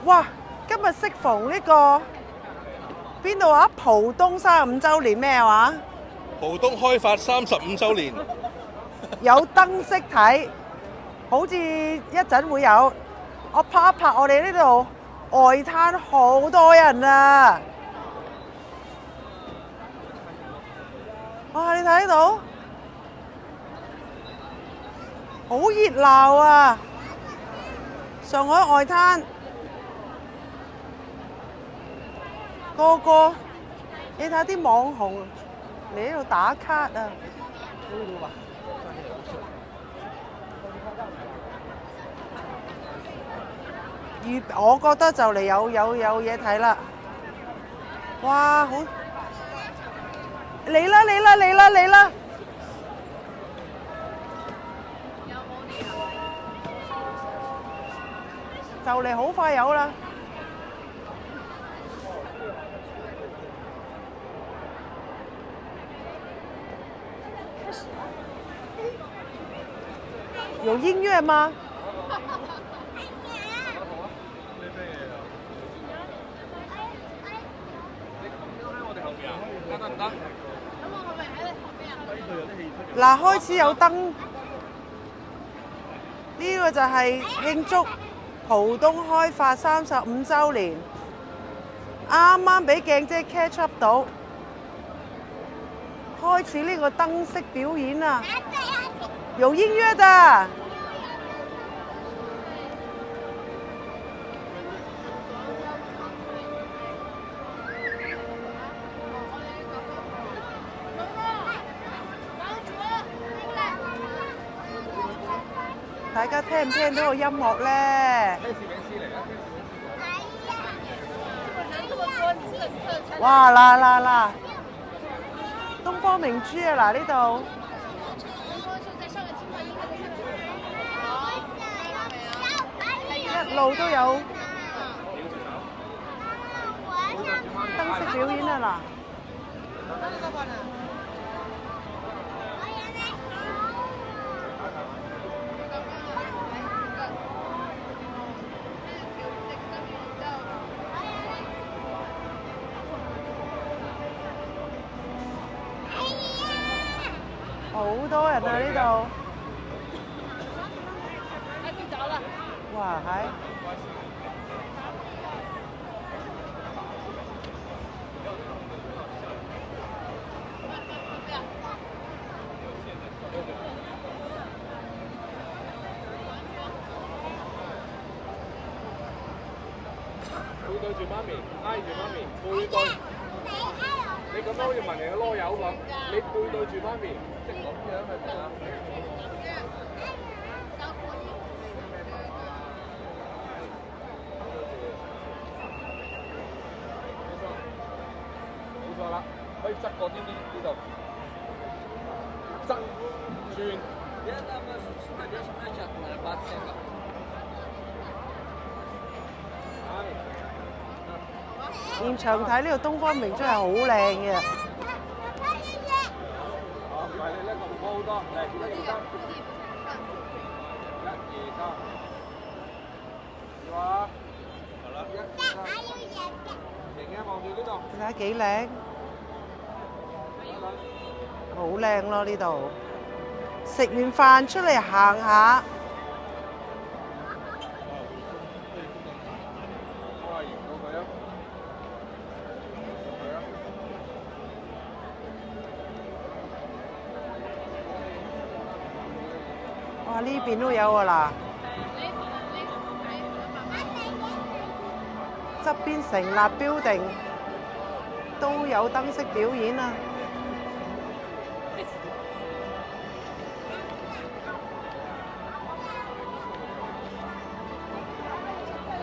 哇！今日適逢呢個邊度啊？浦東35週年咩話？浦東開發35週年，有燈飾睇，好似一陣會有。我拍一拍我哋呢度外灘好多人啊！哇！你睇到？好熱鬧啊！上海外灘個個，你睇下啲網紅嚟呢度打卡啊！我覺得就嚟有嘢睇啦！哇，好嚟啦嚟啦嚟啦嚟啦！就嚟好快有啦！有音樂嗎？嗱，開始有燈，呢個就係慶祝浦東開發35週年，啱啱俾鏡姐 catch up 到，開始呢個燈飾表演啊！有音樂的。大家聽唔聽到個音樂咧？哇！嗱，東方明珠啊！嗱呢度。一路都有燈飾表演啊！好多人啊！呢度，哇係！背對住媽咪，挨住媽咪，背對。你咁樣好似聞人嘅囉柚咁，你背對住媽咪，即係咁樣係咪啊？冇錯啦，可以側過啲呢度，側轉。現場睇呢個東方明珠係好靚嘅。唔係你呢個唔好好多，嚟1、2、3，1、2、3，係嘛？係啦，1、2、3，型嘅望住呢度。你睇下幾靚，好靚咯呢度。食完飯出嚟行下。哇！呢邊都有喎嗱，側邊成立building都有燈飾表演啊！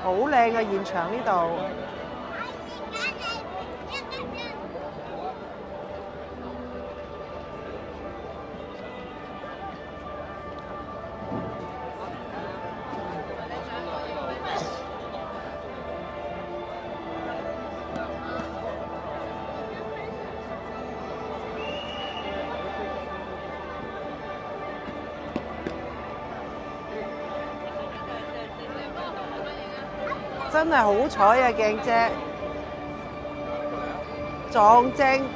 好靚嘅現場呢度。側真係好彩啊，鏡姐撞正呢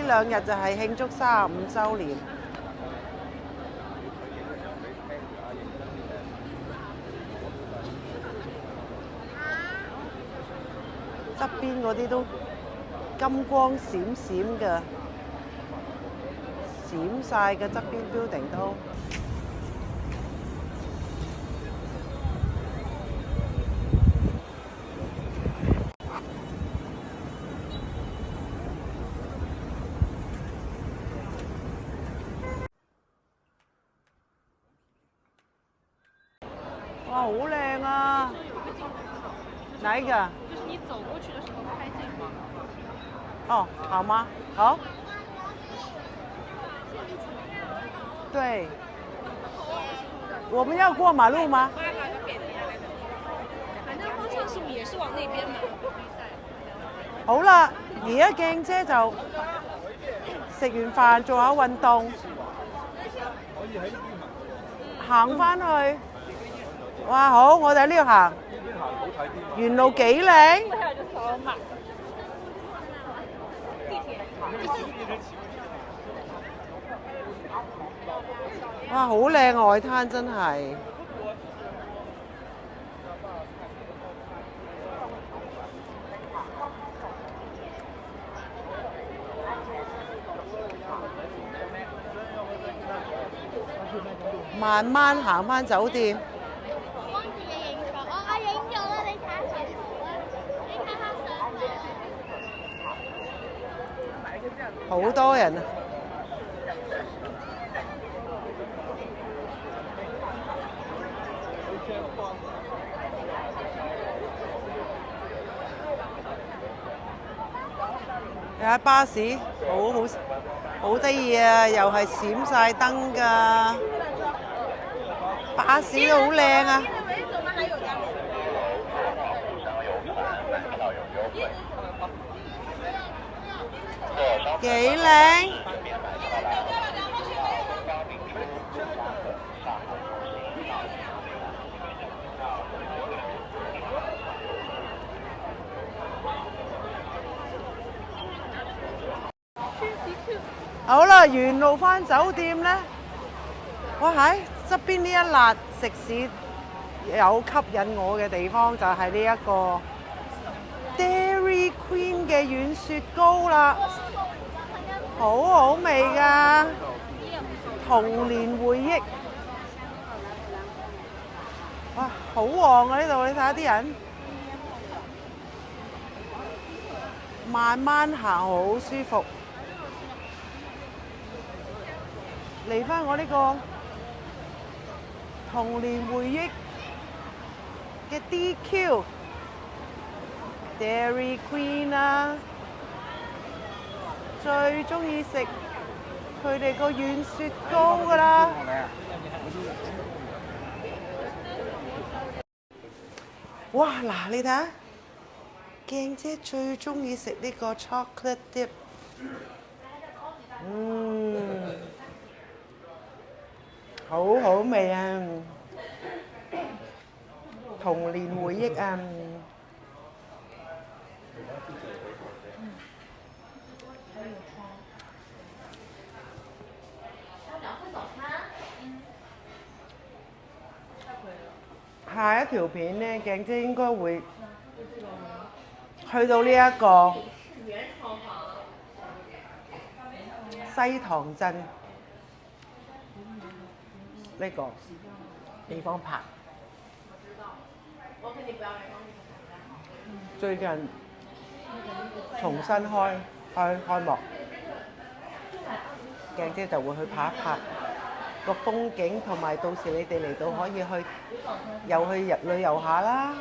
兩日就係慶祝35週年。側邊嗰啲都金光閃閃嘅，閃晒嘅側邊 building 都。哇，好靚啊！哪一個？就是你走過去的時候拍這個。哦，好嗎？好。對。我們要過馬路嗎？反正方向是也是往那邊嘛。好啦，而家鏡姐就食完飯做下運動，行翻去。哇，好，我哋喺呢度行。沿路幾靚。哇，好靚啊！外灘真係。慢慢行翻酒店。好多人啊！有架巴士，好得意啊！又係閃晒燈㗎，巴士都好靚啊！幾靚！好啦，沿路返酒店咧，哇喺側邊呢一辣食肆有吸引我嘅地方就係呢一個 Dairy Queen 嘅軟雪糕啦，好好味㗎，童年回憶。哇，好旺啊呢度，你睇下啲人，慢慢行好舒服。嚟返我呢個童年回憶嘅 DQ Dairy Queen 啊，最中意食佢哋個軟雪糕㗎啦。哇！嗱，你睇下，鏡姐最中意食呢個 chocolate dip，好好味啊！童年回憶啊！下一條片呢，鏡姐應該會去到呢一個西塘鎮呢個地方拍。最近重新開幕，鏡姐就會去拍一拍個風景，同埋到時你哋嚟到可以又去旅遊下啦。